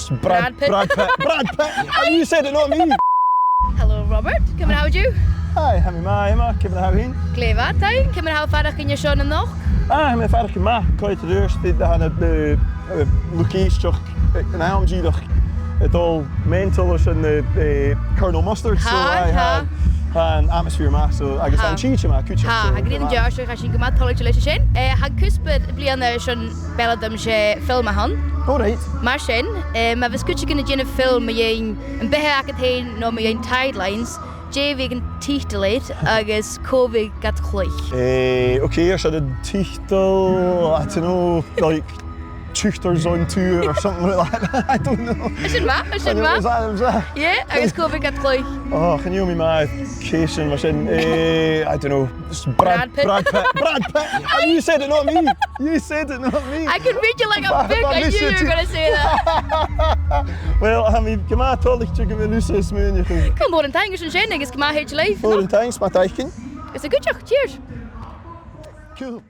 Brad Pitt. You said it, not me. Hello Robert, come and how are you? Hi, heb je mij helemaal? Ik heb een houding. Clever, tai. Come and how verder kun je zo nog? Ik ben verder gemaakt. Ik kan je de deur zitten. Dan het locatie toch een AMG toch het al mental is en Colonel Mustard. So I had an atmosphere maar so I guess I'm cheating maar kuch. Ha, ik denk dat je als je gemaakt had je lezen zijn. Had kusper blian schon belladam je filmen han. Alright. Maar zijn, maar we skutje kunnen je een film met je een behaakt heen nog met je tidelines. Je wegen titel agus COVID gat gleich. Okay, so the titel, I don't know, like Tuchter Zone 2 or something like that. I don't know. Is het waar? Is het waar? Ja, agus COVID gat gleich. Oh, can you me my Cation machine? I don't know. Brad Pitt. You said it, not me. You said it, not me. I can read you like a book. I knew you were going to say that. Well, I mean, come on, tell dich, chicken, wenn du es mir Come on, thanks and Shane, is gemaakt het je leven. Thanks, my teichen. It's a good job. Cheers. Cool.